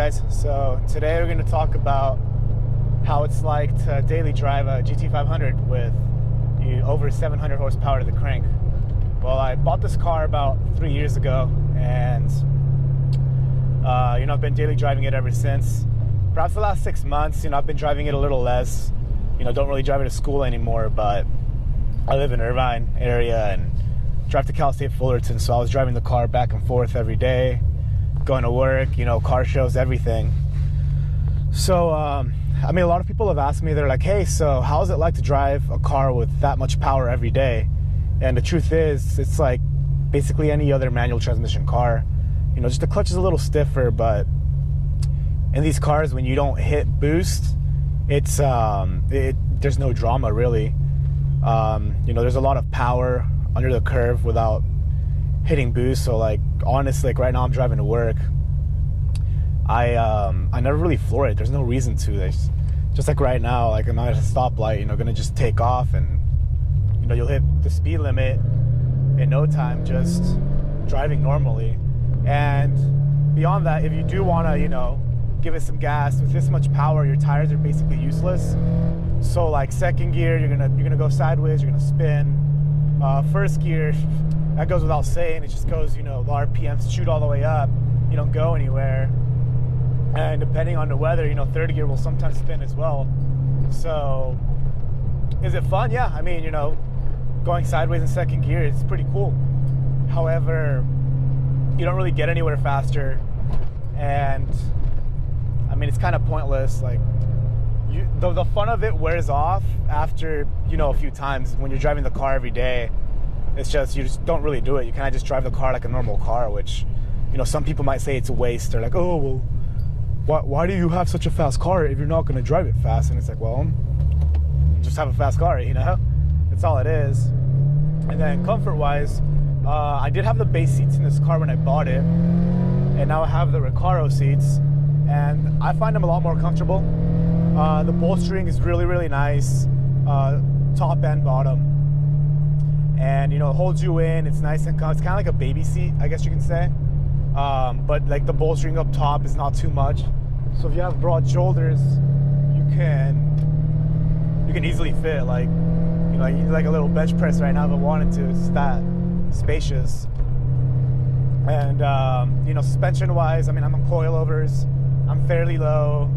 guys? So today we're going to talk about how it's like to daily drive a GT500 with over 700 horsepower to the crank. Well, I bought this car about 3 years ago, and I've been daily driving it ever since. Perhaps the last 6 months, I've been driving it a little less. Don't really drive it to school anymore, but I live in Irvine area and drive to Cal State Fullerton, so I was driving the car back and forth every day, going to work, car shows, everything. So, a lot of people have asked me, they're like, hey, so how is it like to drive a car with that much power every day? And the truth is, it's like basically any other manual transmission car. Just the clutch is a little stiffer, but in these cars, when you don't hit boost, it's there's no drama really. There's a lot of power under the curve without hitting boost. So honestly, right now I'm driving to work. I never really floor it. There's no reason to. Just like right now, I'm at a stoplight, gonna just take off, and you'll hit the speed limit in no time just driving normally. And beyond that, if you do wanna, give it some gas with this much power, your tires are basically useless. So second gear, you're gonna go sideways, you're gonna spin. First gear, that goes without saying. It just goes, the RPMs shoot all the way up. You don't go anywhere. And depending on the weather, third gear will sometimes spin as well. So, is it fun? Yeah, going sideways in second gear is pretty cool. However, you don't really get anywhere faster, and it's kind of pointless. The fun of it wears off after a few times. When you're driving the car every day, it's just you just don't really do it. You kind of just drive the car like a normal car, which some people might say it's a waste. They're like, oh well, why do you have such a fast car if you're not going to drive it fast? And it's like, well, just have a fast car, that's all it is. And then comfort wise, I did have the base seats in this car when I bought it, and now I have the Recaro seats, and I find them a lot more comfortable. The bolstering is really, really nice, top and bottom, and it holds you in. It's nice and it's kind of like a baby seat, I guess you can say. But the bolstering up top is not too much, so if you have broad shoulders, you can easily fit you need a little bench press right now if I wanted to. It's that spacious. And suspension wise, I'm on coilovers. I'm fairly low,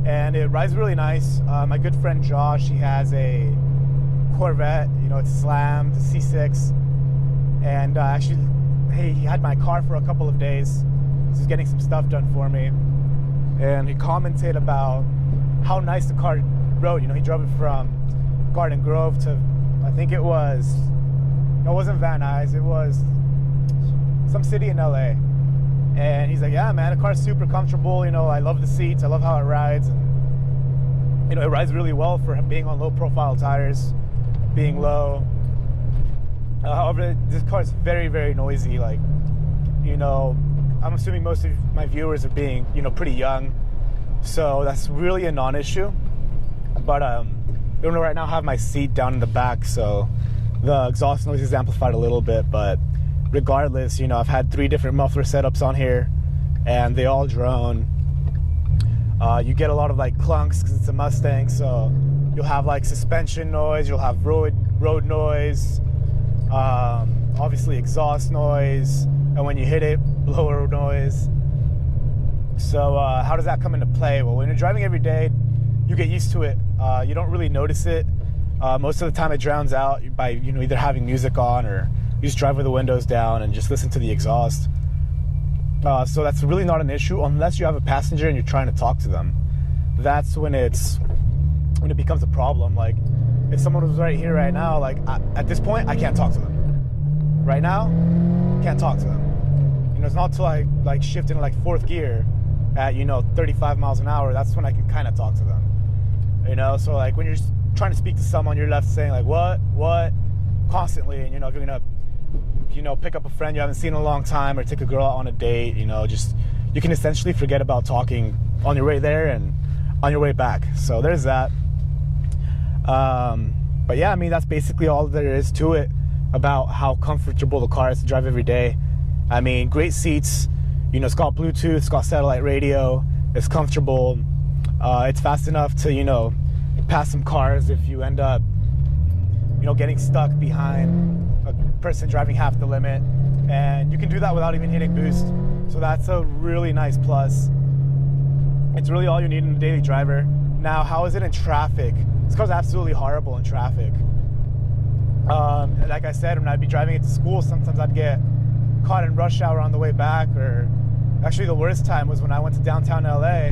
and it rides really nice. My good friend Josh, he has a Corvette, it's slammed, the C6, and actually, hey, he had my car for a couple of days. He's getting some stuff done for me, and he commented about how nice the car rode. He drove it from Garden Grove to, I think it wasn't Van Nuys, it was some city in LA. And he's like, yeah, man, the car's super comfortable. I love the seats. I love how it rides. And, it rides really well for being on low profile tires, being low. However, this car is very, very noisy. I'm assuming most of my viewers are being, pretty young. So that's really a non-issue. But, right now I have my seat down in the back, so the exhaust noise is amplified a little bit, but regardless, I've had 3 different muffler setups on here, and they all drone. You get a lot of clunks because it's a Mustang, so you'll have suspension noise, you'll have road noise, obviously exhaust noise, and when you hit it, blower noise. So how does that come into play? Well, when you're driving every day, you get used to it. You don't really notice it. Most of the time it drowns out by either having music on, or you just drive with the windows down and just listen to the exhaust. So that's really not an issue unless you have a passenger and you're trying to talk to them. That's when it becomes a problem. If someone was right here right now, at this point I can't talk to them. Right now, can't talk to them. It's not till I shift into 4th gear at 35 miles an hour. That's when I can kind of talk to them. So when you're just trying to speak to someone, you're left saying what constantly, and if you're gonna pick up a friend you haven't seen in a long time, or take a girl out on a date, you can essentially forget about talking on your way there and on your way back. So there's that. But yeah, that's basically all there is to it about how comfortable the car is to drive every day. Great seats, it's got Bluetooth, it's got satellite radio, It's comfortable. It's fast enough to, you know, pass some cars if you end up, you know, getting stuck behind a person driving half the limit. And you can do that without even hitting boost. So that's a really nice plus. It's really all you need in a daily driver. Now, how is it in traffic? This car's absolutely horrible in traffic. Like I said, when I'd be driving it to school, sometimes I'd get caught in rush hour on the way back, or actually the worst time was when I went to downtown LA.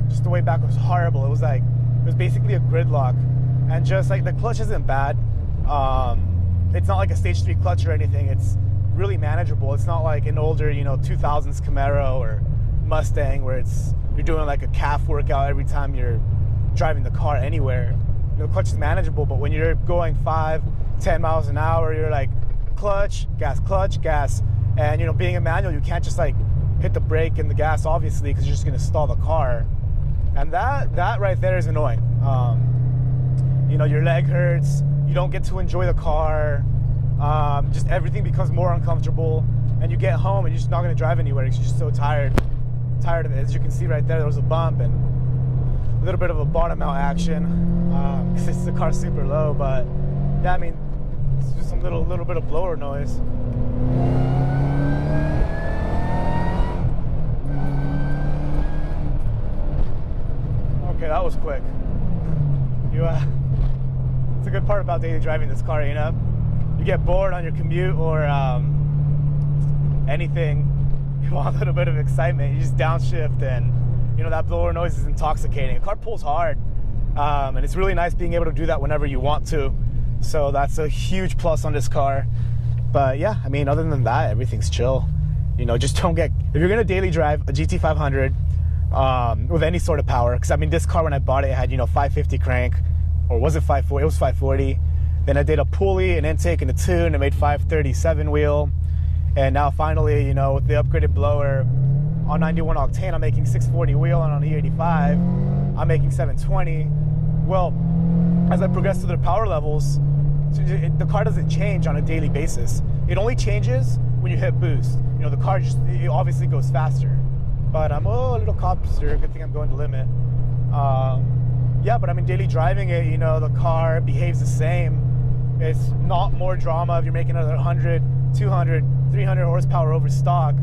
Just the way back was horrible. It was basically a gridlock, and just like the clutch isn't bad. It's not like a stage 3 clutch or anything. It's really manageable. It's not like an older, you know, 2000s Camaro or Mustang where you're doing like a calf workout every time you're driving the car anywhere. You know, the clutch is manageable, but when you're going 5-10 miles an hour, you're like clutch, gas. And you know, being a manual, you can't just like hit the brake and the gas, obviously, because you're just gonna stall the car. And that right there is annoying. You know, your leg hurts, you don't get to enjoy the car, just everything becomes more uncomfortable, and you get home and you're just not gonna drive anywhere because you're just so tired of it. As you can see right there was a bump and a little bit of a bottom out action, because the car's super low. But yeah, I mean, it's just some little bit of blower noise. Okay, that was quick. It's a good part about daily driving this car, you know? You get bored on your commute or anything, you want a little bit of excitement, you just downshift, and you know, that blower noise is intoxicating. The car pulls hard, and it's really nice being able to do that whenever you want to. So that's a huge plus on this car. But yeah, I mean, other than that, everything's chill. You know, just don't get, if you're gonna daily drive a GT500 with any sort of power, because I mean, this car when I bought it had, you know, 550 crank, or was it 540? It was 540. Then I did a pulley, an intake, and a tune, and made 537 wheel. And now finally, you know, with the upgraded blower on 91 octane, I'm making 640 wheel, and on E85, I'm making 720. Well, as I progress through the power levels, the car doesn't change on a daily basis. It only changes when you hit boost. You know, the car it obviously goes faster. But a little copster, good thing I'm going to limit. Yeah, but I mean, daily driving it, you know, the car behaves the same. It's not more drama if you're making another 100, 200, 300 horsepower over stock.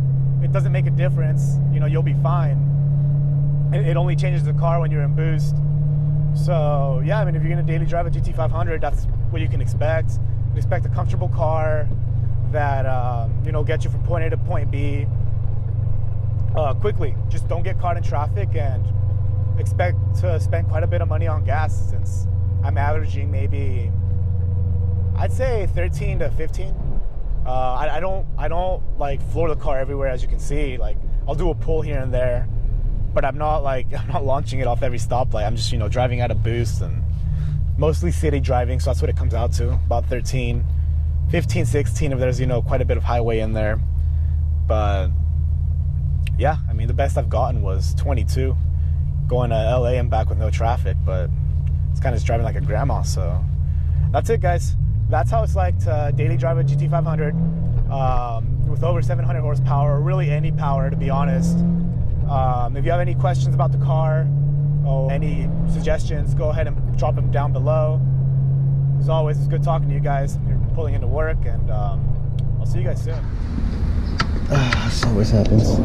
It doesn't make a difference. You know, you'll be fine. It only changes the car when you're in boost. So yeah, I mean, if you're gonna daily drive a GT500, that's what you can expect. You can expect a comfortable car that, you know, gets you from point A to point B quickly. Just don't get caught in traffic, and expect to spend quite a bit of money on gas, since I'm averaging maybe, I'd say 13 to 15. I don't like floor the car everywhere, as you can see. Like, I'll do a pull here and there, but I'm not launching it off every stoplight. I'm just, you know, driving at a boost, and mostly city driving, so that's what it comes out to, about 13, 15, 16 if there's, you know, quite a bit of highway in there. But yeah, I mean, the best I've gotten was 22 going to LA and back with no traffic, but it's kind of just driving like a grandma. So that's it, guys. That's how it's like to daily drive a GT500 with over 700 horsepower, or really any power, to be honest. If you have any questions about the car or any suggestions, go ahead and drop them down below. As always, it's good talking to you guys. You're pulling into work, and I'll see you guys soon. This always happens.